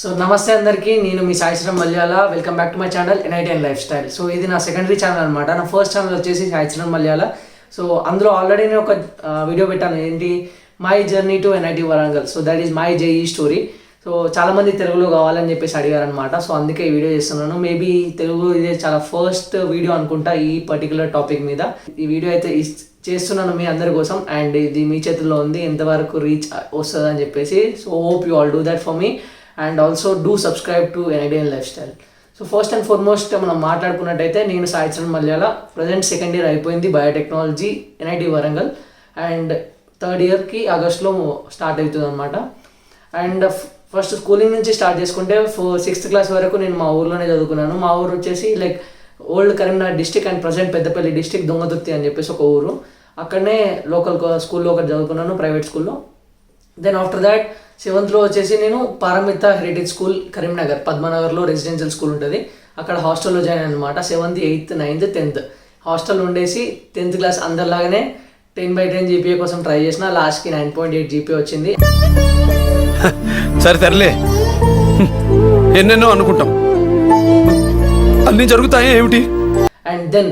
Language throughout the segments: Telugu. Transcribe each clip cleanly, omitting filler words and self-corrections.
సో నమస్తే అందరికీ, నేను మీ Saishram Malyala. Welcome back to my channel NIT and life style. So ఇది నా సెకండరీ ఛానల్ అనమాట. నా ఫస్ట్ ఛానల్ వచ్చేసి సాయిశ్రం మల్యాల. సో అందులో ఆల్రెడీ నేను ఒక వీడియో పెట్టాను, ఏంటి my journey to NIT Warangal. So that is my JEE story. So చాలామంది తెలుగులో కావాలని చెప్పేసి అడిగారనమాట. సో అందుకే ఈ వీడియో చేస్తున్నాను. మేబీ తెలుగు ఇదే చాలా ఫస్ట్ వీడియో అనుకుంటా ఈ పర్టికులర్ టాపిక్ మీద. ఈ వీడియో అయితే చేస్తున్నాను మీ అందరి కోసం, అండ్ ఇది మీ చేతుల్లో ఉంది ఎంతవరకు రీచ్ వస్తుంది అని చెప్పేసి. So hope you all do that for me and also do subscribe to NIT and life style. So first and foremost మనం మాట్లాడుకున్నట్టయితే, నేను సాయిశ్రం మల్యాల. ప్రజెంట్ సెకండ్ ఇయర్ అయిపోయింది biotechnology NIT Warangal, and third ఇయర్కి ఆగస్ట్లో స్టార్ట్ అవుతుంది అనమాట. అండ్ ఫస్ట్ స్కూలింగ్ నుంచి స్టార్ట్ చేసుకుంటే 6th క్లాస్ వరకు నేను మా ఊర్లోనే చదువుకున్నాను. మా ఊరు వచ్చేసి like old Karimnagar district and present Peddapalli district Dongathurthi అని చెప్పేసి ఒక ఊరు. అక్కడనే లోకల్ స్కూల్లో ఒకటి చదువుకున్నాను, ప్రైవేట్ స్కూల్లో. దెన్ ఆఫ్టర్ దాట్ 7th వచ్చేసి నేను పారమిత హెరిటేజ్ స్కూల్ కరీంనగర్ పద్మనగర్లో రెసిడెన్షియల్ స్కూల్ ఉంటుంది, అక్కడ హాస్టల్లో జాయిన్ అనమాట. 7th, 8th, 9th, 10th hostel ఉండేసి 10th క్లాస్ అందరిలాగానే 10/10 జీపీఏ కోసం ట్రై చేసిన. లాస్ట్కి 9.8 జీపీఏ వచ్చింది. సరే తెరలే, ఎన్నెన్నో అనుకుంటాం, అన్నీ జరుగుతాయి ఏమిటి. అండ్ దెన్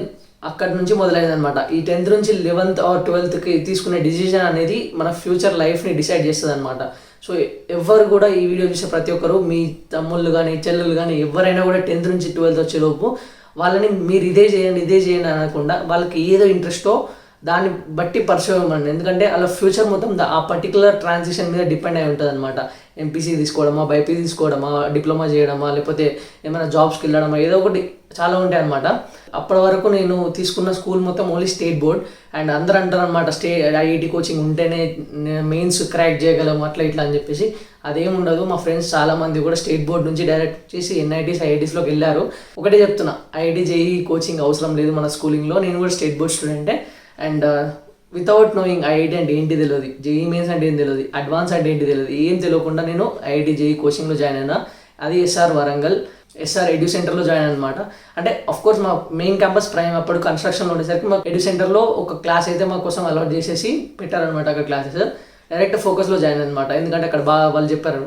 అక్కడ నుంచి మొదలైంది అనమాట. ఈ 10th నుంచి 11th ఆర్ 12thకి తీసుకునే డిసిజన్ అనేది మన ఫ్యూచర్ లైఫ్ని డిసైడ్ చేస్తుంది అనమాట. సో ఎవరు కూడా ఈ వీడియో చూసే ప్రతి ఒక్కరు, మీ తమ్ముళ్ళు కానీ చెల్లెళ్ళు కానీ ఎవరైనా కూడా 10th నుంచి 12th వచ్చేలోపు వాళ్ళని మీరు ఇదే చేయండి అనకుండా, వాళ్ళకి ఏదో ఇంట్రెస్టో దాన్ని బట్టి పర్సూ అవ్వమండి. ఎందుకంటే అలా ఫ్యూచర్ మొత్తం ఆ పర్టికులర్ ట్రాన్సిషన్ మీద డిపెండ్ అయి ఉంటుంది అనమాట. ఎంపీసీ తీసుకోవడమా, బైపీసీ తీసుకోవడమా, డిప్లొమా చేయడమా, లేకపోతే ఏమైనా జాబ్స్కి వెళ్ళడమా, ఏదో ఒకటి చాలా ఉంటాయి అనమాట. అప్పటి వరకు నేను తీసుకున్న స్కూల్ మొత్తం ఓన్లీ స్టేట్ బోర్డ్. అండ్ అందరూ అంటారు అనమాట, ఐఐటి కోచింగ్ ఉంటేనే మెయిన్స్ క్రాక్ చేయగలము అట్లా ఇట్లా అని చెప్పేసి. అదేముండదు. మా ఫ్రెండ్స్ చాలామంది కూడా స్టేట్ బోర్డ్ నుంచి డైరెక్ట్ చేసి ఎన్ఐటీస్ ఐఐటీస్లోకి వెళ్ళారు. ఒకటే చెప్తున్నా, ఐఐటి జేఈ కోచింగ్ అవసరం లేదు మన స్కూలింగ్లో. నేను కూడా స్టేట్ బోర్డ్ స్టూడెంటే. అండ్ వితౌట్ నోయింగ్ ఐఐటి అంటే ఏంటి తెలియదు, జేఈ మెయిన్స్ అంటే ఏం తెలియదు, అడ్వాన్స్ అంటే ఏంటి తెలియదు, ఏం తెలియకుండా నేను ఐఐటి జేఈ కోచింగ్లో జాయిన్ అయినా. అది ఎస్ఆర్ వరంగల్, ఎస్ఆర్ ఎడ్యూ సెంటర్లో జాయిన్ అనమాట. అంటే కోర్స్ మా మెయిన్ క్యాంపస్ ప్రైమ్ అప్పుడు కన్స్ట్రక్షన్లో ఉండేసరికి మాకు ఎడ్యూ సెంటర్లో ఒక క్లాస్ అయితే మా కోసం అలాట్ చేసేసి పెట్టారనమాట. అక్కడ క్లాసెస్ డైరెక్ట్ ఫోకస్లో జాయిన్ అనమాట. ఎందుకంటే అక్కడ బాగా వాళ్ళు చెప్పారు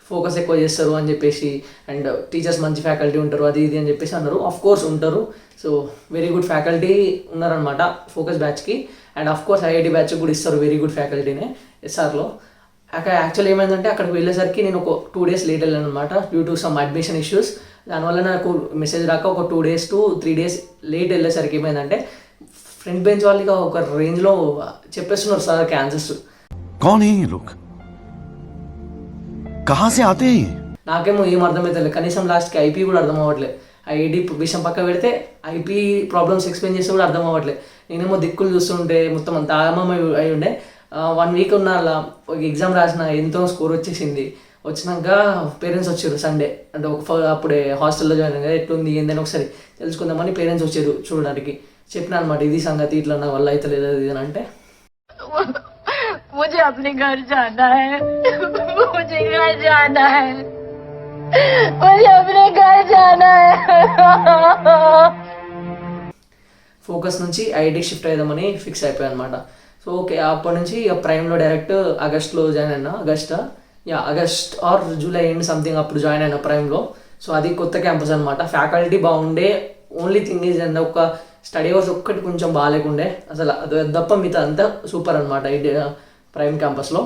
ఫోకస్ ఎక్కువ చేస్తారు అని చెప్పేసి, అండ్ టీచర్స్ మంచి ఫ్యాకల్టీ ఉంటారు, అది ఇది అని చెప్పేసి అన్నారు. కోర్స్ ఉంటారు. సో వెరీ గుడ్ ఫ్యాకల్టీ ఉన్నారనమాట ఫోకస్ బ్యాచ్కి. అండ్ కోర్స్ ఐఐటి బ్యాచ్ కూడా ఇస్తారు వెరీ గుడ్ ఫ్యాకల్టీనే ఎస్ఆర్లో. అక్కడ యాక్చువల్ ఏమైందంటే, అక్కడికి వెళ్ళేసరికి నేను ఒక 2 days లేట్ వెళ్ళాను అనమాట, due to some admission issues. దానివల్ల నాకు మెసేజ్ రాక ఒక 2 days to 3 days లేట్ వెళ్ళేసరికి ఏమైందంటే, ఫ్రంట్ బెంచ్ వాళ్ళకి ఒక రేంజ్లో చెప్పేస్తున్నారు సార్ క్యాన్సర్స్. कौन है ये लोग, कहाँ से आते हैं? నాకేమో ఏం అర్థమవుతుంది, కనీసం లాస్ట్కి ఐపీ కూడా అర్థం అవ్వట్లేదు. ఐఐటి విషయం పక్క పెడితే ఐపీ ప్రాబ్లమ్స్ ఎక్స్ప్లెయిన్ చేస్తే కూడా అర్థం అవ్వట్లేదు. నేనేమో దిక్కులు చూస్తుంటే మొత్తం అంత ఆగమం అయి ఉండే. 1 week ఉన్న అలా ఒక ఎగ్జామ్ రాసిన, ఎంతో స్కోర్ వచ్చేసింది. వచ్చినాక పేరెంట్స్ వచ్చారు సండే, అంటే అప్పుడే హాస్టల్లో జాయిన్ అయ్యారు. ఎట్లుంది ఏందని ఒకసారి తెలుసుకుందామని పేరెంట్స్ వచ్చారు చూడడానికి. చెప్పిన అనమాట, ఇది సంగతి, ఇట్లా నా వల్ల అయితే లేదు ఇది అని. అంటే मुझे अपने घर जाना है, मुझे घर जाना है, मुझे अपने घर जाना है. ఫోకస్ నుంచి ఐఐటి షిఫ్ట్ అయ్యామని ఫిక్స్ అయిపోయాయి అనమాట. సో ఓకే, అప్పటి నుంచి ఇక ప్రైమ్లో డైరెక్ట్ ఆగస్ట్లో జాయిన్ అయినా. August or July end something అప్పుడు జాయిన్ అయినా ప్రైమ్లో. సో అది కొత్త క్యాంపస్ అనమాట. ఫ్యాకల్టీ బాగుండే, ఓన్లీ థింగ్ ఈజ్ అండ్ ఒక స్టడీ అవర్స్ ఒక్కటి కొంచెం బాగాలేకుండే, అసలు అది తప్ప మిగతా అంతా సూపర్ అనమాట ప్రైమ్ క్యాంపస్లో.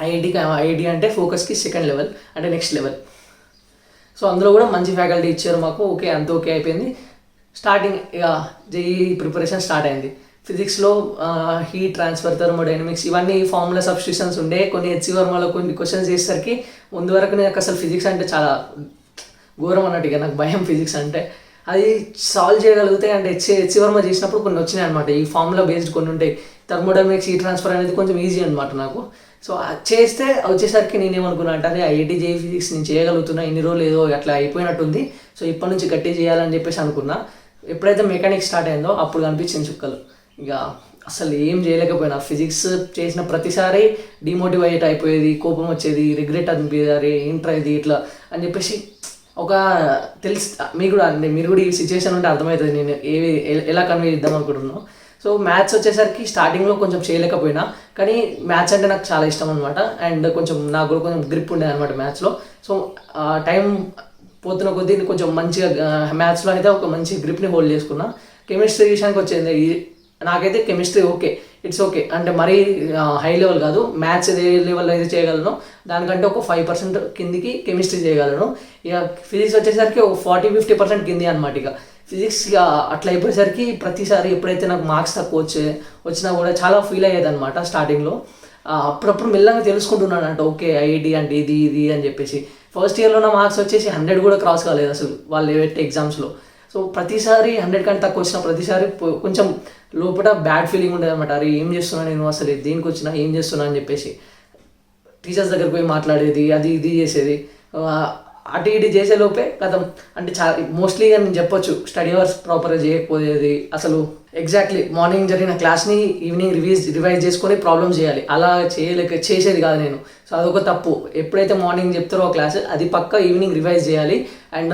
ఐఐటి అంటే ఫోకస్కి సెకండ్ లెవెల్, అంటే నెక్స్ట్ లెవెల్. సో అందులో కూడా మంచి ఫ్యాకల్టీ ఇచ్చారు మాకు. ఓకే, అంత ఓకే అయిపోయింది. స్టార్టింగ్ ఇక జేఈ ప్రిపరేషన్ స్టార్ట్ అయింది. ఫిజిక్స్లో హీట్ ట్రాన్స్ఫర్, థర్మోడైనమిక్స్, ఇవన్నీ ఫార్ములా సబ్స్టిట్యూషన్స్ ఉండే. కొన్ని హెచ్సి వర్మలో కొన్ని క్వశ్చన్స్ చేసేసరికి ముందు వరకు నాకు అసలు ఫిజిక్స్ అంటే చాలా ఘోరం అన్నట్టుగా, నాకు భయం ఫిజిక్స్ అంటే. అది సాల్వ్ చేయగలిగితే, అంటే హెచ్సి వర్మ చేసినప్పుడు కొన్ని వచ్చినాయి అనమాట. ఈ ఫార్ములా బేస్డ్ కొన్ని ఉంటాయి. థర్మోడైనమిక్స్, హీట్ ట్రాన్స్ఫర్ అనేది కొంచెం ఈజీ అనమాట నాకు. సో చేస్తే వచ్చేసరికి నేనేమనుకున్నా అంటే, అదే ఐఐటి జేఈ ఫిజిక్స్ నేను చేయగలుగుతున్నా, ఇన్ని రోజులు ఏదో అట్లా అయిపోయినట్టుంది, సో ఇప్పటి నుంచి గట్టి చేయాలని చెప్పేసి అనుకున్నా. ఎప్పుడైతే మెకానిక్స్ స్టార్ట్ అయిందో అప్పుడు కనిపించింది చుక్కలు. ఇక అసలు ఏం చేయలేకపోయినా. ఫిజిక్స్ చేసిన ప్రతిసారి డిమోటివేట్ అయిపోయేది, కోపం వచ్చేది, రిగ్రెట్ అనిపించేది, ఏంట్రా ఇది ఇట్లా అని చెప్పేసి. ఒక మీకు కూడా అంటే మీరు కూడా ఈ సిచ్యువేషన్ ఉంటే అర్థమవుతుంది నేను ఎలా కన్వే చేద్దాం అనుకుంటున్నాను. సో మ్యాథ్స్ వచ్చేసరికి స్టార్టింగ్లో కొంచెం చేయలేకపోయినా, కానీ మ్యాథ్స్ అంటే నాకు చాలా ఇష్టం అనమాట. అండ్ కొంచెం నాకు కూడా కొంచెం గ్రిప్ ఉండేది అనమాట మ్యాథ్స్లో. సో టైం పోతున్న కొద్దీ కొంచెం మంచిగా మ్యాథ్స్లో అయితే ఒక మంచి గ్రిప్ని హోల్డ్ చేసుకున్నా. కెమిస్ట్రీ విషయానికి వచ్చింది, నాకైతే కెమిస్ట్రీ ఓకే, ఇట్స్ ఓకే, అంటే మరీ హై లెవెల్ కాదు. మ్యాథ్స్ ఏ లెవెల్ అయితే చేయగలను దానికంటే ఒక 5% కిందికి కెమిస్ట్రీ చేయగలను. ఇక ఫిజిక్స్ వచ్చేసరికి ఒక 40-50% కింది అనమాట. ఇక ఫిజిక్స్ అట్లా అయిపోయేసరికి ప్రతిసారి ఎప్పుడైతే నాకు మార్క్స్ తక్కువ వచ్చినా కూడా చాలా ఫీల్ అయ్యేది అనమాట స్టార్టింగ్లో. అప్పుడప్పుడు మెల్లగా తెలుసుకుంటున్నాను అంటే ఓకే ఐఐటి అంటే ఇది ఇది అని చెప్పేసి. ఫస్ట్ ఇయర్లో నా మార్క్స్ వచ్చేసి 100 కూడా క్రాస్ కాలేదు అసలు వాళ్ళు పెట్టే ఎగ్జామ్స్లో. సో ప్రతిసారి 100 కంటే తక్కువ వచ్చిన ప్రతిసారి కొంచెం లోపల బ్యాడ్ ఫీలింగ్ ఉండేది అనమాట. అరే ఏం చేస్తున్నా నేను, అసలు దేనికి వచ్చినా ఏం చేస్తున్నా అని చెప్పేసి టీచర్స్ దగ్గరికి పోయి మాట్లాడేది, అది ఇది చేసేది. అటు ఇటు చేసే లోపే కదా అంటే చాలా మోస్ట్లీగా నేను చెప్పొచ్చు స్టడీ అవర్స్ ప్రాపర్గా చేయకపోయేది. అసలు ఎగ్జాక్ట్లీ మార్నింగ్ జరిగిన క్లాస్ని ఈవినింగ్ రివైజ్ చేసుకొని ప్రాబ్లమ్స్ చేయాలి, అలా చేసేది కాదు నేను. సో అదొక తప్పు. ఎప్పుడైతే మార్నింగ్ చెప్తారో క్లాస్ అది పక్కా ఈవినింగ్ రివైజ్ చేయాలి. అండ్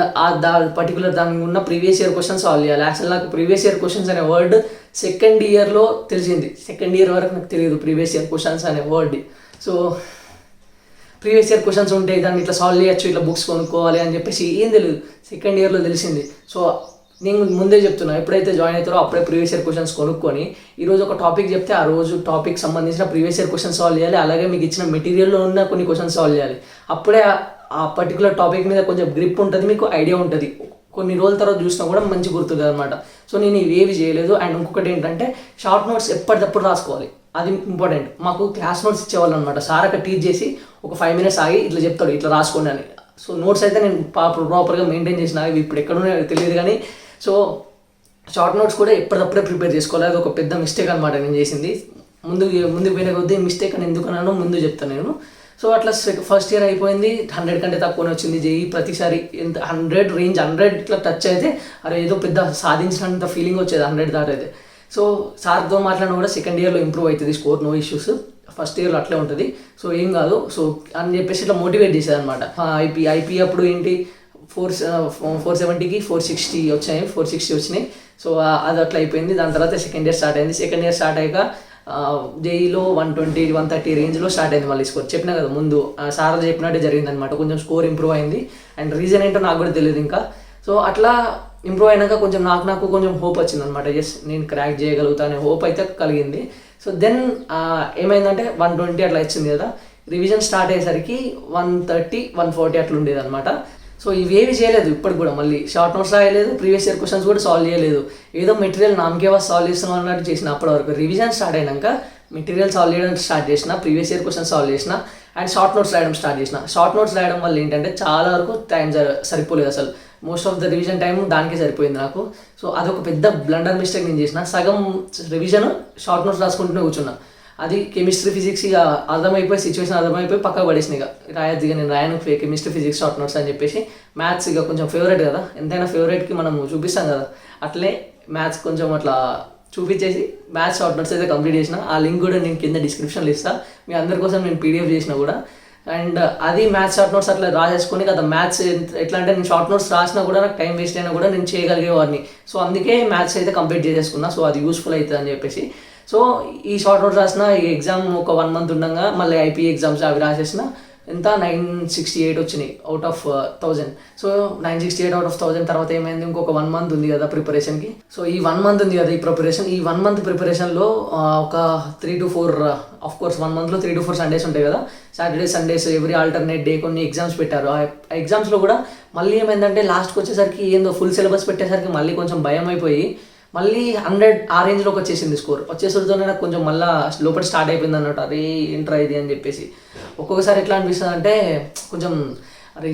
పర్టికులర్ దానికి ఉన్న ప్రీవియస్ ఇయర్ క్వశ్చన్స్ సాల్వ్ చేయాలి. యాక్చువల్ నాకు ప్రీవియస్ ఇయర్ క్వశ్చన్స్ అనే వర్డ్ సెకండ్ ఇయర్లో తెలిసింది. సెకండ్ ఇయర్ వరకు నాకు తెలియదు ప్రీవియస్ ఇయర్ క్వశ్చన్స్ అనే word. So previous year questions ఉంటాయి, దాన్ని ఇట్లా సాల్వ్ చేయొచ్చు, ఇట్లా బుక్స్ కొనుక్కోవాలి అని చెప్పేసి ఏం తెలియదు. సెకండ్ ఇయర్లో తెలిసింది. సో నేను ముందే చెప్తున్నా, ఎప్పుడైతే జాయిన్ అవుతారో అప్పుడే ప్రీవియస్ ఇయర్ క్వశ్చన్స్ కొనుక్కొని ఈరోజు ఒక టాపిక్ చెప్తే ఆ రోజు టాపిక్ సంబంధించిన ప్రీవియస్ ఇయర్ క్వశ్చన్స్ సాల్వ్ చేయాలి. అలాగే మీకు ఇచ్చిన మెటీరియల్లో ఉన్న కొన్ని క్వశ్చన్స్ సాల్వ్ చేయాలి. అప్పుడే ఆ పర్టికులర్ టాపిక్ మీద కొంచెం గ్రిప్ ఉంటుంది, మీకు ఐడియా ఉంటుంది. కొన్ని రోజుల తర్వాత చూసినా కూడా మంచి గుర్తుంది అనమాట. సో నేను ఇవేవి చేయలేదు. అండ్ ఇంకొకటి ఏంటంటే షార్ట్ నోట్స్ ఎప్పటికప్పుడు రాసుకోవాలి, అది ఇంపార్టెంట్. మాకు క్లాస్ నోట్స్ ఇచ్చేవాళ్ళు అనమాట. సార్ అక్కడ టీచ్ చేసి ఒక 5 minutes ఆగి ఇట్లా చెప్తాడు, ఇట్లా రాసుకోండి అని. సో నోట్స్ అయితే నేను ప్రాపర్గా మెయింటైన్ చేసిన, ఇవి ఇప్పుడు ఎక్కడున్నాయో తెలియదు కానీ. సో షార్ట్ నోట్స్ కూడా ఎప్పటికప్పుడే ప్రిపేర్ చేసుకోవాలి. అది ఒక పెద్ద మిస్టేక్ అనమాట నేను చేసింది. ముందుకు పోయిన కొద్దీ మిస్టేక్ అని ఎందుకన్నానో ముందు చెప్తాను నేను. సో అట్లా ఫస్ట్ ఇయర్ అయిపోయింది, 100 కంటే తక్కువనే వచ్చింది జేఈ. ప్రతిసారి ఎంత 100 రేంజ్ 100 ఇట్లా టచ్ అయితే అరే ఏదో పెద్ద సాధించినంత ఫీలింగ్ వచ్చేది 100 దాటి అయితే. సో సార్తో మాట్లాడినా కూడా సెకండ్ ఇయర్లో ఇంప్రూవ్ అవుతుంది స్కోర్, నో ఇష్యూస్. ఫస్ట్ ఇయర్లో అట్లే ఉంటుంది, సో ఏం కాదు. సో అని చెప్పేసి ఇట్లా మోటివేట్ చేసేది అనమాట. ఐపీ అప్పుడు ఏంటి 470కి 460 వచ్చాయి, 460 వచ్చినాయి. సో అది అట్లా అయిపోయింది. దాని తర్వాత సెకండ్ ఇయర్ స్టార్ట్ అయింది. సెకండ్ ఇయర్ స్టార్ట్ అయ్యాక జేఈలో 120-130 రేంజ్లో స్టార్ట్ అయింది మళ్ళీ స్కోర్. చెప్పినా కదా ముందు సార్ చెప్పినట్టే జరిగింది అనమాట. కొంచెం స్కోర్ ఇంప్రూవ్ అయింది. అండ్ రీజన్ ఏంటో నాకు కూడా తెలియదు ఇంకా. సో అట్లా ఇంప్రూవ్ అయినాక కొంచెం నాకు కొంచెం హోప్ వచ్చింది అనమాట. ఎస్ నేను క్రాక్ చేయగలుగుతా అనే హోప్ అయితే కలిగింది. సో దెన్ ఏమైందంటే 120 అట్లా వచ్చింది కదా. రివిజన్ స్టార్ట్ అయ్యేసరికి 130-140 అట్లా ఉండేది అనమాట. సో ఇవేవి చేయలేదు ఇప్పటికి కూడా. మళ్ళీ షార్ట్ నోట్స్ రాయలేదు, ప్రీవియస్ ఇయర్ క్వశ్చన్స్ కూడా సాల్వ్ చేయలేదు. ఏదో మెటీరియల్ నామకే సాల్వ్ చేస్తున్నాం అన్నట్టు చేసిన. అప్పటి వరకు రివిజన్ స్టార్ట్ అయినాక మెటీరియల్ సాల్వ్ చేయడం స్టార్ట్ చేసిన, ప్రీవియస్ ఇయర్ క్వశ్చన్స్ సాల్వ్ చేసిన, అండ్ షార్ట్ నోట్స్ రాయడం స్టార్ట్ చేసిన. షార్ట్ నోట్స్ రాయడం వల్ల ఏంటంటే చాలా వరకు టైం సరిపోలేదు అసలు. Most of the revision time దానికే సరిపోయింది నాకు. సో అదొక పెద్ద బ్లండర్ మిస్టేక్ నేను చేసిన. సగం రివిజన్ షార్ట్ నోట్స్ రాసుకుంటూనే కూర్చున్నా. అది కెమిస్ట్రీ ఫిజిక్స్ ఇక అర్థమైపోయి, సిచ్యువేషన్ అర్థమైపోయి పక్కకు పడేసిన. ఇక రాయద్దు, ఇక నేను రాయను కెమిస్ట్రీ ఫిజిక్స్ షార్ట్ నోట్స్ అని చెప్పేసి. మ్యాథ్స్ ఇక కొంచెం ఫేవరెట్ కదా, ఎంతైనా ఫేవరెట్కి మనం చూపిస్తాం కదా, అట్లే మ్యాథ్స్ కొంచెం అట్లా చూపించేసి మ్యాథ్స్ షార్ట్ నోట్స్ అయితే కంప్లీట్ చేసిన. ఆ లింక్ కూడా నేను కింద డిస్క్రిప్షన్లో ఇస్తాను, మీ అందరి కోసం నేను పీడిఎఫ్ చేసిన కూడా. అండ్ అది మ్యాథ్స్ షార్ట్ నోట్స్ అట్లా రాసేసుకొని కదా. మ్యాథ్స్ ఎట్లా అంటే నేను షార్ట్ నోట్స్ రాసినా కూడా నాకు టైం వేస్ట్ అయినా కూడా నేను చేయగలిగేవాడిని. సో అందుకే మ్యాథ్స్ అయితే కంప్లీట్ చేసేసుకున్నా. సో అది యూస్ఫుల్ అవుతుంది అని చెప్పేసి. సో ఈ షార్ట్ నోట్స్ రాసిన, ఈ ఎగ్జామ్ ఒక 1 month ఉండగా మళ్ళీ ఐపీ ఎగ్జామ్స్ అవి రాసేసిన. ఎంత 968 వచ్చినాయి out of 1000. So 968 out of 1000 తర్వాత ఏమైంది, ఇంకొక 1 month ఉంది కదా ప్రిపరేషన్కి. సో ఈ 1 month ఉంది కదా ఈ ప్రిపరేషన్. ఈ 1 month ప్రిపరేషన్లో ఒక 3 to 4 of course 1 monthలో 3 to 4 Sundays ఉంటాయి కదా. Saturday Sundays every alternate day కొన్ని ఎగ్జామ్స్ పెట్టారు. ఆ ఎగ్జామ్స్లో కూడా మళ్ళీ ఏమైందంటే లాస్ట్కి వచ్చేసరికి ఏందో ఫుల్ సిలబస్ పెట్టేసరికి మళ్ళీ కొంచెం భయం అయిపోయి మళ్ళీ 100 ఆ రేంజ్లోకి వచ్చేసింది స్కోర్. వచ్చేసరితోనే నాకు కొంచెం మళ్ళీ లోపల స్టార్ట్ అయిపోయింది అన్నట్టు. అరే ఏంట్రా ఇది అని చెప్పేసి. ఒక్కొక్కసారి ఎట్లా అనిపిస్తుంది అంటే కొంచెం అరే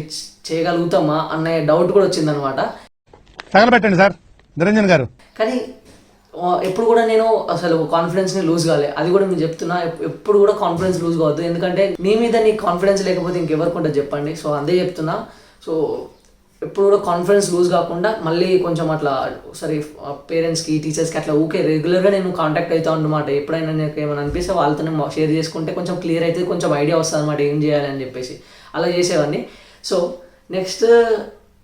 చేయగలుగుతామా అనే డౌట్ కూడా వచ్చిందనమాట. తగలబెట్టండి సార్ నిరంజన్ గారు. కానీ ఎప్పుడు కూడా నేను అసలు కాన్ఫిడెన్స్ని లూజ్ కాలే. అది కూడా నేను చెప్తున్నా, ఎప్పుడు కూడా కాన్ఫిడెన్స్ లూజ్ కావద్దు. ఎందుకంటే నీ మీద నీకు కాన్ఫిడెన్స్ లేకపోతే ఇంకెవరికి ఉంటుంది చెప్పండి. సో అదే చెప్తున్నా. సో ఎప్పుడు కూడా కాన్ఫిడెన్స్ లూజ్ కాకుండా మళ్ళీ కొంచెం అట్లా సరే పేరెంట్స్కి టీచర్స్కి అట్లా ఊకే రెగ్యులర్గా నేను కాంటాక్ట్ అవుతా అన్నమాట. ఎప్పుడైనా నాకు ఏమైనా అనిపిస్తే వాళ్ళతో షేర్ చేసుకుంటే కొంచెం క్లియర్ అయితే కొంచెం ఐడియా వస్తుంది అనమాట ఏం చేయాలని చెప్పేసి. అలా చేసేవాడిని. సో నెక్స్ట్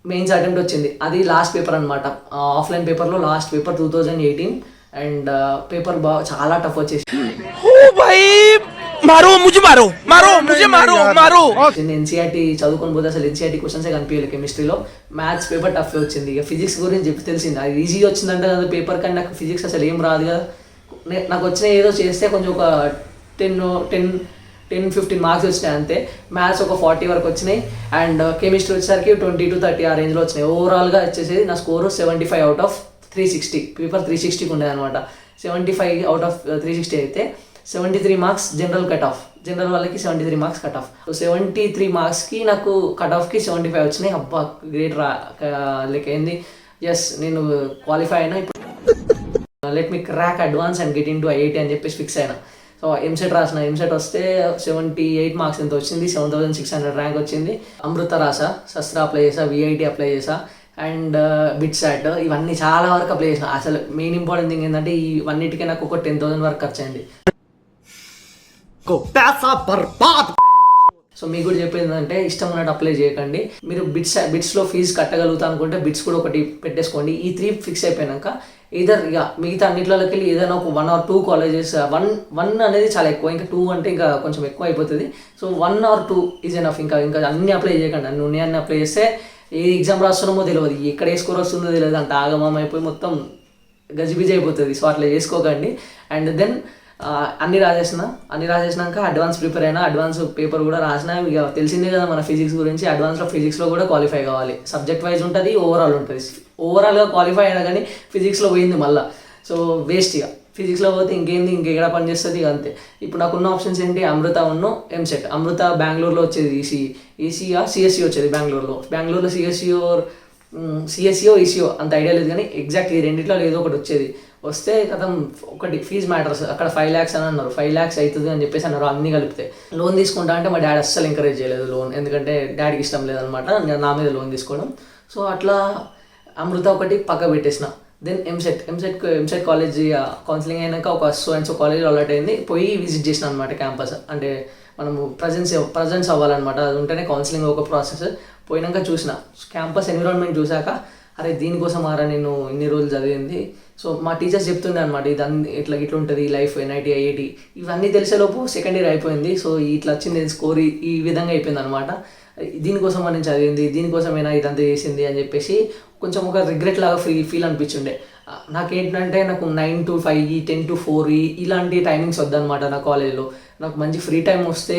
మెయిన్స్ అటెంప్ట్ వచ్చింది. అది లాస్ట్ పేపర్ అనమాట. ఆఫ్లైన్ పేపర్లో లాస్ట్ పేపర్ 2018 అండ్ పేపర్ చాలా టఫ్ వచ్చేసి నేను ఎన్సీఆర్టీ చదువుకొని పోతే అసలు ఎన్సీఆర్టీ క్వశ్చన్సే కనిపించలేదు కెమిస్ట్రీలో. మ్యాథ్స్ పేపర్ టఫ్ వచ్చింది. ఇక ఫిజిక్స్ గురించి చెప్పి తెలిసింది, అది ఈజీ వచ్చిందంటే కదా పేపర్, కానీ నాకు ఫిజిక్స్ అసలు ఏం రాదు కదా. నాకు వచ్చిన ఏదో చేస్తే కొంచెం ఒక 10-15 మార్క్స్ వచ్చినాయి అంతే. మ్యాథ్స్ ఒక 40 వరకు వచ్చినాయి. అండ్ కెమిస్ట్రీ వచ్చేసరికి 20 to 30 ఆ రేంజ్లో వచ్చినాయి. ఓవరాల్గా వచ్చేసి నా స్కోరు 75 out of 360. పేపర్ 360కి ఉండేది అనమాట. 75 out of 360 అయితే 73 marks general cut off. General వాళ్ళకి 73 మార్క్స్ కట్ ఆఫ్. సో 73 మార్క్స్కి నాకు కట్ ఆఫ్కి 75 వచ్చినాయి. అబ్బా గ్రేట్ లైక్ ఏంది, ఎస్ నేను క్వాలిఫై అయినా. ఇప్పుడు let me crack advance and get in to IIT అని చెప్పేసి ఫిక్స్ అయినా. సో ఎంసెట్ రాసిన. ఎంసెట్ వస్తే 78 మార్క్స్ ఎంత వచ్చింది, 7600 ర్యాంక్ వచ్చింది. అమృత రాసా, శస్త్ర అప్లై చేసా, విఐటి అప్లై చేసా, అండ్ బిట్సాట్, ఇవన్నీ చాలా వరకు అప్లై చేసిన. అసలు మెయిన్ ఇంపార్టెంట్ థింగ్ ఏంటంటే ఇవన్నిటికీ నాకు ఒక 10,000 వరకు ఖర్చు అయింది. సో మీకు కూడా చెప్పేది ఏంటంటే ఇష్టం ఉన్నట్టు అప్లై చేయకండి. మీరు బిట్స్లో ఫీజు కట్టగలుగుతా అనుకుంటే బిట్స్ కూడా ఒకటి పెట్టేసుకోండి. ఈ 3 ఫిక్స్ అయిపోయాక ఇదర్ ఇక మిగతా అన్నిట్లోకి వెళ్ళి ఏదైనా ఒక 1 or 2 కాలేజెస్, 1 అనేది చాలా ఎక్కువ, ఇంకా 2 అంటే ఇంకా కొంచెం ఎక్కువ అయిపోతుంది. So 1 or 2 is enough. ఇంకా అన్ని అప్లై చేయకండి. అన్ని అప్లై చేస్తే ఏ ఎగ్జామ్ రాస్తున్నామో తెలియదు, ఎక్కడ ఏ స్కోర్ వస్తుందో తెలియదు, అంత ఆగమం అయిపోయి మొత్తం గజిబిజి అయిపోతుంది. సో అట్లా చేసుకోకండి. అండ్ దెన్ అన్ని రాసేసినాక అడ్వాన్స్ ప్రిపేర్ అయినా, అడ్వాన్స్ పేపర్ కూడా రాసినా. ఇక తెలిసిందే కదా మన ఫిజిక్స్ గురించి. అడ్వాన్స్లో ఫిజిక్స్లో కూడా క్వాలిఫై కావాలి. సబ్జెక్ట్ వైజ్ ఉంటుంది, ఓవరాల్ ఉంటుంది. ఓవరాల్గా క్వాలిఫై అయినా కానీ ఫిజిక్స్లో పోయింది మళ్ళీ. So waste. ఇక ఫిజిక్స్లో పోతే ఇంకేంది, ఇంకెక్కడ పని చేస్తుంది, ఇక అంతే. ఇప్పుడు నాకున్న ఆప్షన్స్ ఏంటి, అమృత ఎంసెట్. అమృత బెంగళూరులో వచ్చేది ఈసీఆ సిఎస్సి వచ్చేది బెంగళూరులో సిఎస్సిఓ ఈసీఓ అంత ఐడియా లేదు, కానీ ఎగ్జాక్ట్ ఈ రెండిట్లో ఏదో ఒకటి వచ్చేది. వస్తే కథం ఒకటి ఫీజ్ మ్యాటర్స్. అక్కడ 5 lakhs అని అన్నారు. 5 lakhs అవుతుంది అని చెప్పేసి అన్నారు. అన్నీ కలిపితే లోన్ తీసుకుంటా అంటే మా డాడీ అస్సలు ఎంకరేజ్ చేయలేదు లోన్, ఎందుకంటే డాడీకి ఇష్టం లేదనమాట నా మీద లోన్ తీసుకోవడం. సో అట్లా అమృత ఒకటి పక్క పెట్టేసిన. దెన్ ఎంసెట్ కాలేజ్ కౌన్సిలింగ్ అయినాక ఒక సో కాలేజ్ అలాట్ అయింది. పోయి విజిట్ చేసిన అనమాట క్యాంపస్. అంటే మనము ప్రజెన్స్ అవ్వాలన్నమాట. అది ఉంటేనే కౌన్సిలింగ్ ఒక ప్రాసెస్. పోయినాక చూసిన క్యాంపస్ ఎన్విరాన్మెంట్ చూసాక, అరే దీనికోసం నేను ఇన్ని రోజులు చదివింది. సో మా టీచర్స్ చెప్తుండే అనమాట, ఇట్లా ఉంటుంది లైఫ్, ఎన్ఐటి ఐఐటి ఇవన్నీ తెలిసేలోపు సెకండ్ ఇయర్ అయిపోయింది. సో ఇట్లా వచ్చింది స్కోర్, ఈ విధంగా అయిపోయింది అనమాట. దీనికోసం నేను చదివింది, దీనికోసమైనా ఇదంతా చేసింది అని చెప్పేసి కొంచెం ఒక రిగ్రెట్ లాగా ఫీల్ అనిపించుండే. నాకేంటంటే నాకు 9 to 5, 10 to 4 ఇలాంటి టైమింగ్స్ వద్దనమాట నా కాలేజ్లో. నాకు మంచి ఫ్రీ టైం వస్తే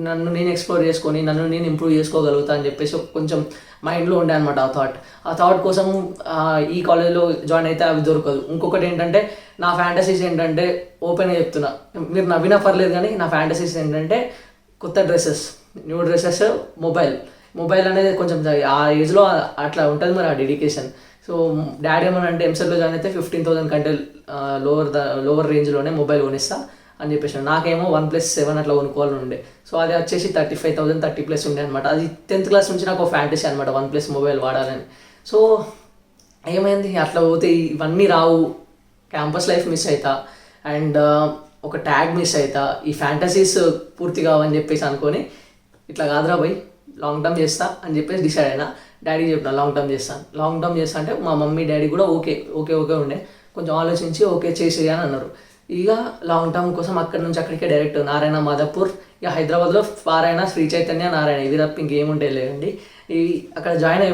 నన్ను నేను ఎక్స్ప్లోర్ చేసుకొని నన్ను నేను ఇంప్రూవ్ చేసుకోగలుగుతా అని చెప్పేసి కొంచెం మైండ్లో ఉండే అనమాట ఆ థాట్ కోసం. ఈ కాలేజ్లో జాయిన్ అయితే అవి దొరకదు. ఇంకొకటి ఏంటంటే నా ఫ్యాంటసీస్ ఏంటంటే, ఓపెన్గా చెప్తున్నా, మీరు నవ్వినా పర్లేదు, కానీ నా ఫ్యాంటసీస్ ఏంటంటే కొత్త డ్రెస్సెస్, న్యూ డ్రెస్సెస్, మొబైల్ అనేది కొంచెం ఆ ఏజ్లో అట్లా ఉంటుంది మరి ఆ డెడికేషన్. సో డాడీ ఏమనంటే ఎంసెట్లో జాయిన్ అయితే 15,000 కంటే లోవర్ రేంజ్లోనే మొబైల్ కొనిస్తా అని చెప్పేసి. నాకేమో 1+7 అట్లా కొనుక్కోవాలని ఉండే. సో అది వచ్చేసి 35,000, 30+ ఉండే అనమాట. అది 10th క్లాస్ నుంచి నాకు ఒక ఫ్యాంటసీ అనమాట, 1+ మొబైల్ వాడాలని. సో ఏమైంది, అట్లా పోతే ఇవన్నీ రావు, క్యాంపస్ లైఫ్ మిస్ అవుతా, అండ్ ఒక ట్యాగ్ మిస్ అవుతా, ఈ ఫ్యాంటసీస్ పూర్తి కావని చెప్పేసి అనుకొని ఇట్లా కాదురా పోయి లాంగ్ టర్మ్ చేస్తా అని చెప్పేసి డిసైడ్ అయినా. డాడీ చెప్పిన లాంగ్ టర్మ్ చేస్తా అంటే మా మమ్మీ డాడీ కూడా ఓకే ఉండే. కొంచెం ఆలోచించి ఓకే చేసేది అని అన్నారు. ఇక లాంగ్ టర్మ్ కోసం అక్కడి నుంచి అక్కడికే డైరెక్ట్ నారాయణ మాదాపూర్, ఇక హైదరాబాద్లో పారాయణ, శ్రీ చైతన్య, నారాయణ, ఇవి తప్ప ఇంకేముంటాయి లేదండి. అక్కడ జాయిన్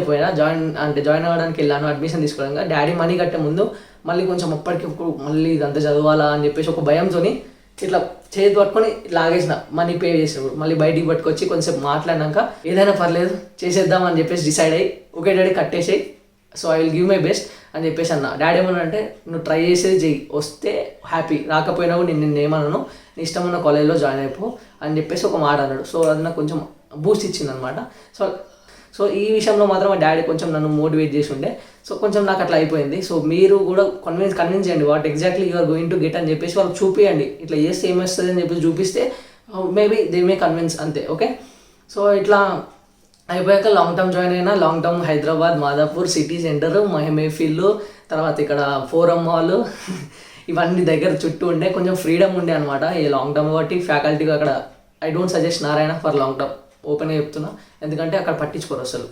అవ్వడానికి వెళ్ళాను, అడ్మిషన్ తీసుకోవడానికి. డాడీ మనీ కట్టే ముందు మళ్ళీ కొంచెం అప్పటికప్పుడు మళ్ళీ ఇదంతా చదవాలా అని చెప్పేసి ఒక భయంతో ఇట్లా చేతి పట్టుకొని లాగేసిన. మనీ పే చేసినప్పుడు మళ్ళీ బయటికి పట్టుకొచ్చి కొంచెంసేపు మాట్లాడినాక ఏదైనా పర్లేదు చేసేద్దాం అని చెప్పేసి డిసైడ్ అయ్యి, ఓకే డాడీ కట్టేసేయి, so I will give my best అని చెప్పేసి అన్న. డాడీ ఏమన్నా అంటే నువ్వు ట్రై చేసేది చెయ్యి, వస్తే హ్యాపీ, రాకపోయినా కూడా నిన్ను ఏమన్నాను, నీ ఇష్టం ఉన్న కాలేజ్లో జాయిన్ అయిపో అని చెప్పేసి ఒక మాట అన్నాడు. సో అది నాకు కొంచెం బూస్ట్ ఇచ్చింది అనమాట. సో ఈ విషయంలో మాత్రం మా డాడీ కొంచెం నన్ను మోటివేట్ చేసి ఉండే. సో కొంచెం నాకు అట్లా అయిపోయింది. సో మీరు కూడా కన్విన్స్ చేయండి what exactly you're going to get అని చెప్పేసి వాళ్ళకి చూపియండి. ఇట్లా చేస్తే ఏమొస్తుంది అని చెప్పేసి చూపిస్తే మేబీ దే మే కన్విన్స్, అంతే. ఓకే, సో ఇట్లా అయిపోయాక లాంగ్ టర్మ్ జాయిన్ అయినా. Long term Hyderabad, Madhapur, city centre, Mayfield, తర్వాత ఇక్కడ ఫోరం మాల్ ఇవన్నీ దగ్గర చుట్టూ ఉండే. కొంచెం ఫ్రీడమ్ ఉండే అనమాట ఈ లాంగ్ టర్మ్ కాబట్టి. ఫ్యాకల్టీగా అక్కడ I don't suggest Narayana for long term, ఓపెన్గా చెప్తున్నా, ఎందుకంటే అక్కడ పట్టించుకోరు అసలు.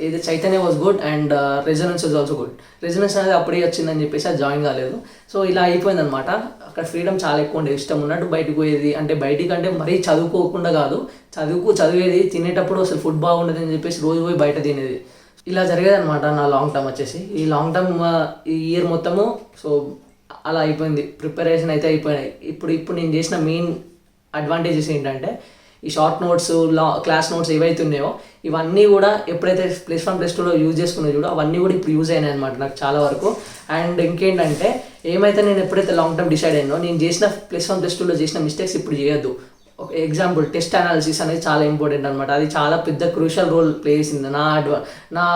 ఏది Chaitanya was good and resonance was also good. Resonance అనేది అప్పుడే వచ్చిందని చెప్పేసి అది జాయిన్ కాలేదు. సో ఇలా అయిపోయింది అనమాట. అక్కడ ఫ్రీడమ్ చాలా ఎక్కువ ఉండేది, ఇష్టం ఉన్నట్టు బయటకు పోయేది. అంటే బయటికి అంటే మరీ చదువుకోకుండా కాదు, చదివేది, తినేటప్పుడు అసలు ఫుడ్ బాగుండదు అని చెప్పేసి రోజు పోయి బయట తినేది. ఇలా జరిగేది అనమాట నా లాంగ్ టర్మ్ వచ్చేసి. ఈ లాంగ్ టర్మ్ ఈ ఇయర్ మొత్తము సో అలా అయిపోయింది. ప్రిపరేషన్ అయితే అయిపోయినాయి. ఇప్పుడు నేను చేసిన మెయిన్ అడ్వాంటేజెస్ ఏంటంటే ఈ షార్ట్ నోట్స్, క్లాస్ నోట్స్ ఏవైతే ఉన్నాయో ఇవన్నీ కూడా ఎప్పుడైతే +1 +2లో యూజ్ చేసుకున్నా చూడో అవన్నీ కూడా ఇప్పుడు యూజ్ అయినాయి అనమాట నాకు చాలా వరకు. అండ్ ఇంకేంటంటే ఏమైతే నేను ఎప్పుడైతే లాంగ్ టర్మ్ డిసైడ్ అయినో నేను చేసిన +1 +2లో చేసిన మిస్టేక్స్ ఇప్పుడు చేయొద్దు. ఒక ఎగ్జాంపుల్ టెస్ట్ అనాలిసిస్ అనేది చాలా ఇంపార్టెంట్ అనమాట. అది చాలా పెద్ద క్రూషియల్ రోల్ ప్లే చేసింది నా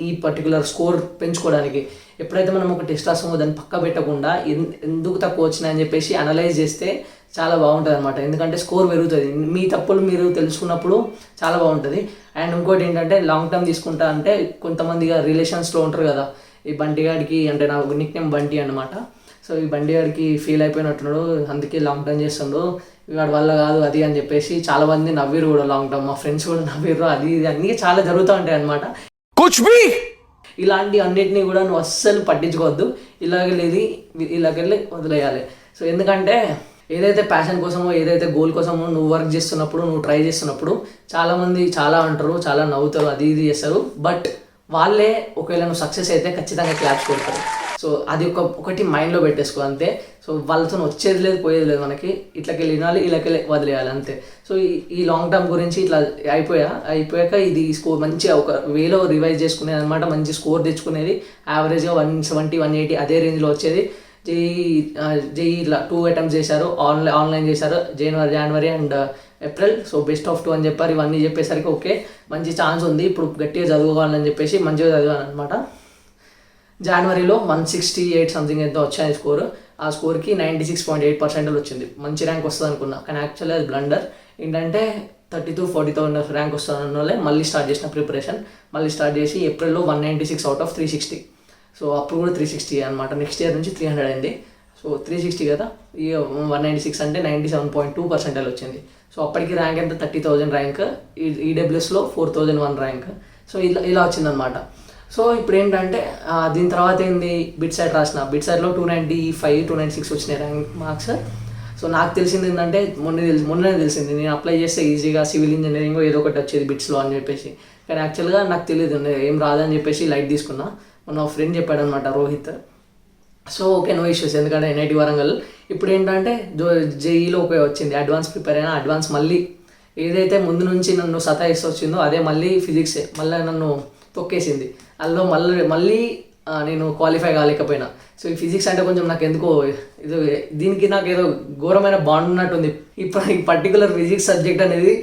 ఈ పర్టికులర్ స్కోర్ పెంచుకోవడానికి. ఎప్పుడైతే మనం ఒక టెస్ట్ రాస్తామో దాన్ని పక్క పెట్టకుండా ఎందుకు తక్కువ వచ్చినాయని చెప్పేసి అనలైజ్ చేస్తే చాలా బాగుంటుంది అనమాట. ఎందుకంటే స్కోర్ పెరుగుతుంది, మీ తప్పులు మీరు తెలుసుకున్నప్పుడు చాలా బాగుంటుంది. అండ్ ఇంకోటి ఏంటంటే లాంగ్ టర్మ్ తీసుకుంటా అంటే కొంతమంది రిలేషన్స్లో ఉంటారు కదా, ఈ బంటిగాడికి అంటే నా నిక్ నేమ్ బంటి అనమాట. సో ఈ బంటిగాడికి ఫీల్ అయిపోయినట్టున్నాడు, అందుకే లాంగ్ టర్మ్ చేస్తుండు, వాడి వల్ల కాదు అది అని చెప్పేసి చాలా మంది నవ్విరు కూడా. లాంగ్ టర్మ్ మా ఫ్రెండ్స్ కూడా నవ్విరు, అది ఇది అన్నీ చాలా జరుగుతూ ఉంటాయి అనమాట. ఇలాంటి అన్నిటినీ కూడా నువ్వు అస్సలు పట్టించుకోవద్దు, ఇలాగెళ్ళి వదిలేయాలి. సో ఎందుకంటే ఏదైతే ప్యాషన్ కోసమో ఏదైతే గోల్ కోసమో నువ్వు వర్క్ చేస్తున్నప్పుడు, నువ్వు ట్రై చేస్తున్నప్పుడు చాలామంది చాలా అంటారు, చాలా నవ్వుతారు, అది ఇది చేస్తారు. బట్ వాళ్ళే ఒకవేళ నువ్వు సక్సెస్ అయితే ఖచ్చితంగా క్లాప్స్ కొడతారు. సో అది ఒకటి మైండ్లో పెట్టేసుకో అంతే. సో వాళ్ళతో వచ్చేది లేదు, పోయేది లేదు, మనకి ఇట్లకెళ్ళి వినాలి, ఇలాకెళ్ళి వదిలేయాలి అంతే. సో ఈ లాంగ్ టర్మ్ గురించి ఇట్లా అయిపోయాక ఇది స్కోర్ మంచిగా ఒక వేలో రివైజ్ చేసుకునేది అనమాట. మంచి స్కోర్ తెచ్చుకునేది, యావరేజ్గా 170 180 అదే రేంజ్లో వచ్చేది. జేఈ ఇలా 2 అటెంప్ట్స్ చేశారు, ఆన్లైన్ చేశారు జనవరి and April. So best of 2 అని చెప్పారు. ఇవన్నీ చెప్పేసరికి ఓకే మంచి ఛాన్స్ ఉంది, ఇప్పుడు గట్టిగా చదువుకోవాలని చెప్పేసి మంచిగా చదివాను అనమాట. జనవరిలో 168 సంథింగ్ ఎంతో వచ్చాయి స్కోర్. ఆ స్కోర్కి 96.8% వచ్చింది. మంచి ర్యాంక్ వస్తుంది అనుకున్నా, కానీ యాక్చువల్లీ అది బ్లండర్. ఏంటంటే 32-40,000 ర్యాంక్ వస్తుంది అన్న వాళ్ళే మళ్ళీ స్టార్ట్ చేసిన ప్రిపరేషన్. మళ్ళీ స్టార్ట్ చేసి ఏప్రిల్లో 196 అవుట్ ఆఫ్ 360. సో అప్పుడు కూడా 360 అనమాట. నెక్స్ట్ ఇయర్ నుంచి 300 అయింది. సో 360 కదా, ఈ 196 అంటే 97.2% వచ్చింది. సో అప్పటికి ర్యాంక్ ఎంత 30,000 ర్యాంక్, ఈడబ్ల్యూఎస్లో 4,001 ర్యాంక్. సో ఇలా వచ్చిందనమాట. సో ఇప్పుడు ఏంటంటే దీని తర్వాత ఏంది, బిట్ సైడ్ రాసిన. బిట్ సైడ్లో 295 296 వచ్చినాయి ర్యాంక్ మార్క్స్. సో నాకు తెలిసింది ఏంటంటే మొన్ననే తెలిసింది, నేను అప్లై చేస్తే ఈజీగా సివిల్ ఇంజనీరింగ్ ఏదో ఒకటి వచ్చేది బిట్స్లో అని చెప్పేసి. కానీ యాక్చువల్గా నాకు తెలియదు, ఏం రాదని చెప్పేసి లైట్ తీసుకున్నా. మన ఫ్రెండ్ చెప్పాడనమాట, Rohit. So okay no issues, ఎందుకంటే ఎన్ఐటి వరంగల్. ఇప్పుడు ఏంటంటే జేఈలో ఒక వచ్చింది, అడ్వాన్స్ ప్రిపేర్ అయినా. అడ్వాన్స్ మళ్ళీ ఏదైతే ముందు నుంచి నన్ను సతాయిస్తూ వచ్చిందో అదే మళ్ళీ ఫిజిక్సే మళ్ళీ నన్ను తొక్కేసింది. అందులో మళ్ళీ నేను క్వాలిఫై కాలేకపోయినా. సో ఈ ఫిజిక్స్ అంటే కొంచెం నాకు ఎందుకో దీనికి నాకు ఏదో ఘోరమైన బాండ్ ఉన్నట్టుంది. ఇప్పుడు ఈ పర్టికులర్ ఫిజిక్స్ సబ్జెక్ట్ అనేది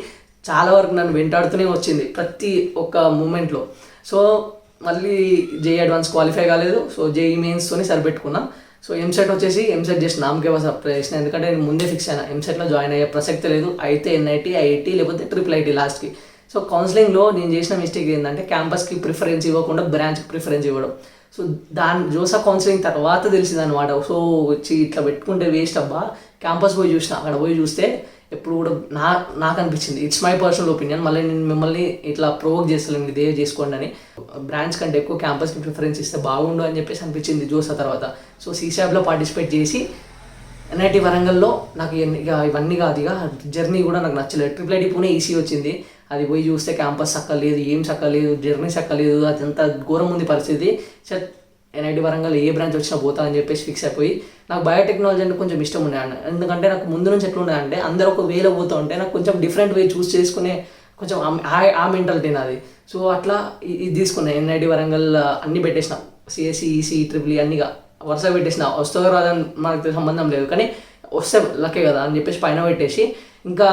చాలా వరకు నన్ను వెంటాడుతూనే వచ్చింది ప్రతి ఒక్క మూమెంట్లో. సో మళ్ళీ జేఈ అడ్వాన్స్ క్వాలిఫై కాలేదు. సో జేఈ మెయిన్స్తోని సరిపెట్టుకున్నా. సో ఎంసెట్ వచ్చేసి ఎంసెట్ జస్ట్ నామకే అప్లై చేసిన, ఎందుకంటే నేను ముందే ఫిక్స్ అయినా ఎంసెట్లో జాయిన్ అయ్యే ప్రసక్తి లేదు. అయితే ఎన్ఐటి, ఐఐటి లేకపోతే IIIT లాస్ట్కి. సో కౌన్సిలింగ్లో నేను చేసిన మిస్టేక్ ఏంటంటే క్యాంపస్కి ప్రిఫరెన్స్ ఇవ్వకుండా బ్రాంచ్కి ప్రిఫరెన్స్ ఇవ్వడం. సో జోసా కౌన్సిలింగ్ తర్వాత తెలిసింది అనమాట. సో వచ్చి ఇట్లా పెట్టుకుంటే వేస్ట్ అబ్బా, క్యాంపస్ పోయి చూసిన. అక్కడ పోయి చూస్తే ఎప్పుడు కూడా నాకు అనిపించింది, ఇట్స్ మై పర్సనల్ ఒపీనియన్, మళ్ళీ నేను మిమ్మల్ని ఇట్లా ప్రొవోక్ చేస్తాను ఇదే చేసుకోండి అని, బ్రాంచ్ కంటే ఎక్కువ క్యాంపస్కి ప్రిఫరెన్స్ ఇస్తే బాగుండు అని చెప్పేసి అనిపించింది జోసా తర్వాత. సో సీసాబ్లో పార్టిసిపేట్ చేసి ఎన్ఐటి వరంగల్లో నాకు ఇవన్నీ కాదు, ఇక జర్నీ కూడా నాకు నచ్చలేదు. IIIT పూణే ఈసీ వచ్చింది, అది పోయి చూస్తే క్యాంపస్ చక్కలేదు, ఏం చక్కలేదు, జర్నీ చక్కలేదు, అదంతా ఘోరం ఉంది పరిస్థితి. ఎన్ఐటి వరంగల్ ఏ బ్రాంచ్ వచ్చినా పోతా అని చెప్పేసి ఫిక్స్ అయిపోయి, నాకు బయోటెక్నాలజీ అంటే కొంచెం ఇష్టం ఉండే. ఎందుకంటే నాకు ముందు నుంచి ఎట్లుండే అంటే అందరూ ఒక వేలో పోతూ ఉంటే నాకు కొంచెం డిఫరెంట్ వే చూస్ చేసుకునే కొంచెం ఆ మెంటాలిటీ నాది. సో అట్లా ఇది తీసుకున్నాను. ఎన్ఐటి వరంగల్ అన్నీ పెట్టేసిన, సిఎస్సి, ఈసీ, IIIT అన్నీగా వరుస పెట్టేసిన. వస్తుందో రాదని మనకు సంబంధం లేదు, కానీ వస్తే లక్కే కదా అని చెప్పేసి పైన పెట్టేసి, ఇంకా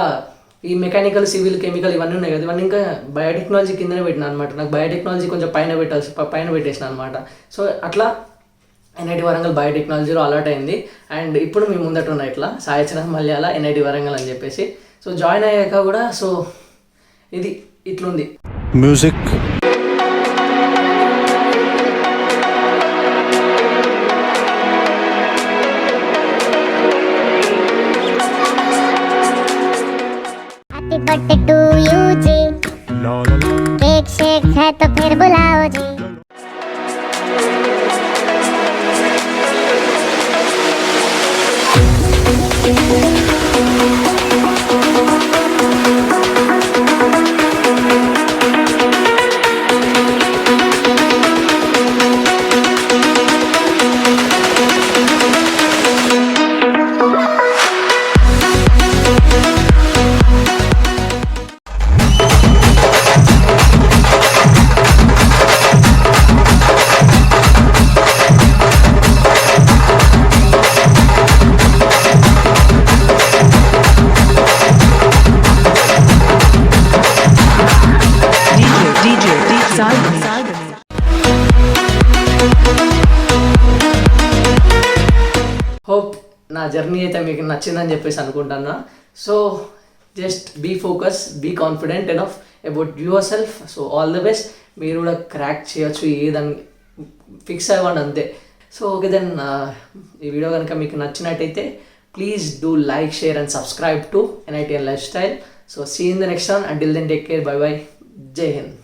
ఈ మెకానికల్, సివిల్, కెమికల్ ఇవన్నీ ఉన్నాయి కదా, ఇవన్నీ ఇంకా బయోటెక్నాలజీ కిందనే పెట్టినా అనమాట. నాకు బయోటెక్నాలజీ కొంచెం పైన పెట్టేసిన అనమాట. సో అట్లా ఎన్ఐటి వరంగల్ బయోటెక్నాలజీలో అలర్ట్ అయింది. అండ్ ఇప్పుడు మేము ముందట ఉన్న ఇట్లా సాయచన మల్యాల ఎన్ఐటి వరంగల్ అని చెప్పేసి. సో జాయిన్ అయ్యాక కూడా సో ఇది ఇట్లుంది music. Happy birthday to you, G. Cake shake. है तो फिर बुलाओ जी। హోప్ నా జర్నీ అయితే మీకు నచ్చిందని చెప్పేసి అనుకుంటున్నా. So just be focus, be confident enough about yourself. So all the best. మీరు కూడా క్రాక్ చేయొచ్చు, ఏదని ఫిక్స్ అవ్వండి అంతే. సో ఓకే దెన్, ఈ వీడియో కనుక మీకు నచ్చినట్టయితే please do like, share and subscribe to NITN Lifestyle. So see you in the next one. Until then, take care. Bye bye. Jai Hind.